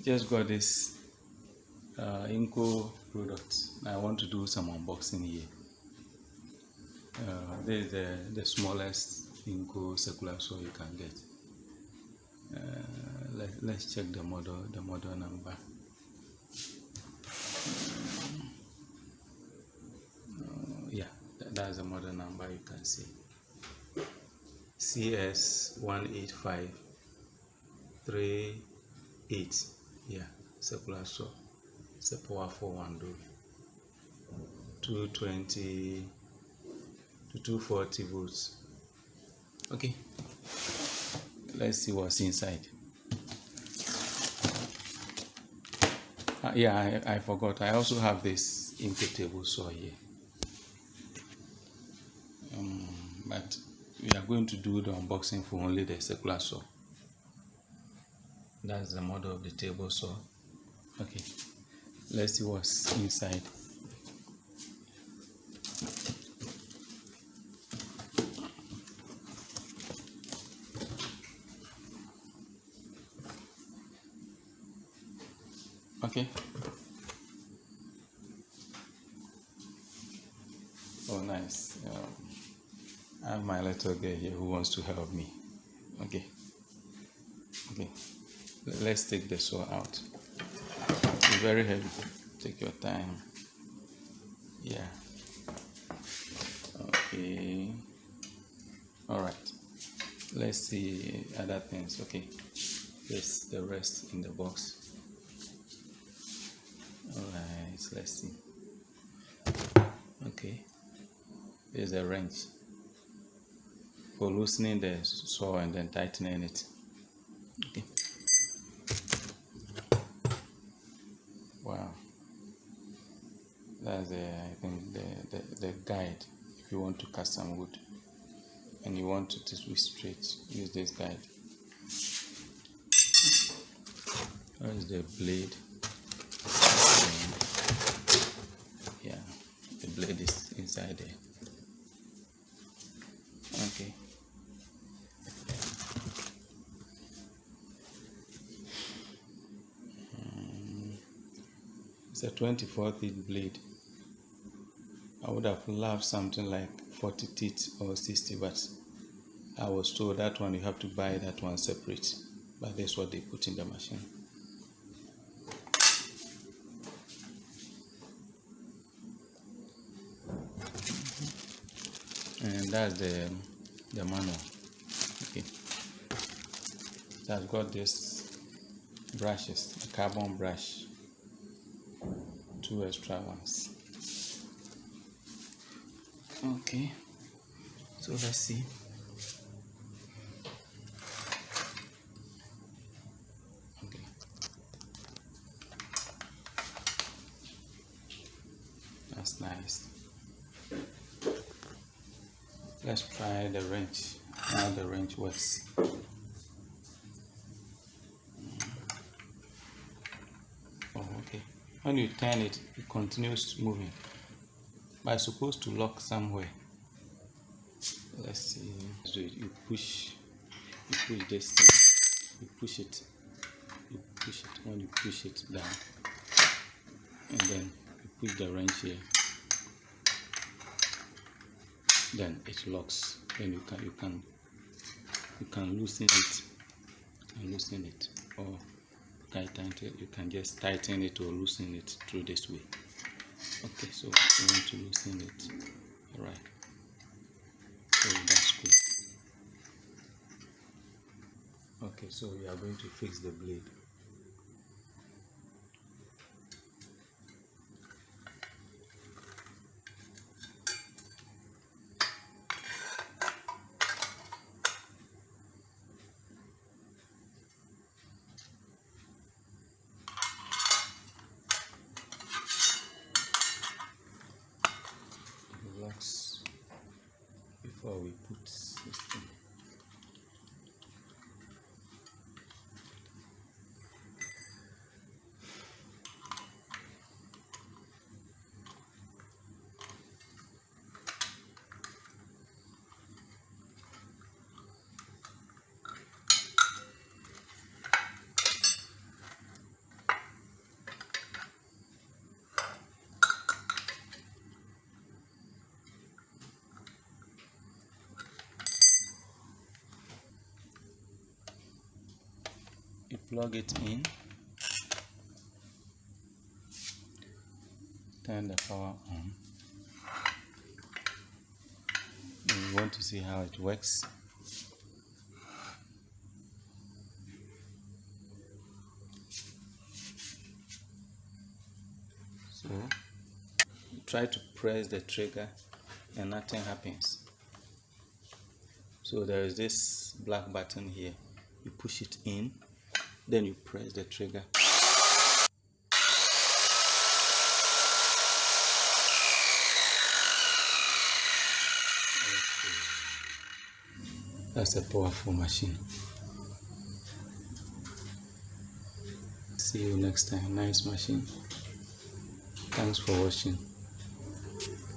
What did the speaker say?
Just got this Ingco product. I want to do some unboxing here. This is the smallest Ingco circular saw you can get. Let's check the model number. Yeah, that's the model number. You can see CS18538. Yeah, circular saw. It's a powerful one though. 220 to 240 volts. Okay, let's see what's inside. Yeah, I forgot. I also have this Ingco table saw here. But we are going to do the unboxing for only the circular saw. That's the model of the table saw. Okay, let's see what's inside. Okay. Oh, nice. I have my little girl here who wants to help me. Okay. Let's take the saw out. It's very heavy. Take your time. Yeah. Okay. All right. Let's see other things. Okay. There's the rest in the box. All right. Let's see. Okay. There's a wrench for loosening the saw and then tightening it. Okay. Wow. That's I think the guide. If you want to cut some wood and you want it to be straight, use this guide. That is the blade. Yeah, the blade is inside there. Okay. It's a 24 teeth blade. I would have loved something like 40 teeth or 60, but I was told that one you have to buy that one separate. But that's what they put in the machine. And that's the manual. Okay. It has got this brushes, a carbon brush, 2 extra ones. Okay, so let's see. Okay, that's nice. Let's try the wrench. How the wrench works. Oh, okay. When you turn it, it continues moving. But it's supposed to lock somewhere. Let's see. So you push this thing. You push it. When you push it down, and then you push the wrench here. Then it locks. Then you can loosen it, or you can just tighten it or loosen it through this way. Okay, so you want to loosen it. All right. So that's good. Okay, so we are going to fix the blade. Locks before we put this thing. plug it in, turn the power on. We want to see how it works. So try to press the trigger and nothing happens. So there is this black button here. You push it in, then you press the trigger. That's a powerful machine. See you next time. Nice machine. Thanks for watching.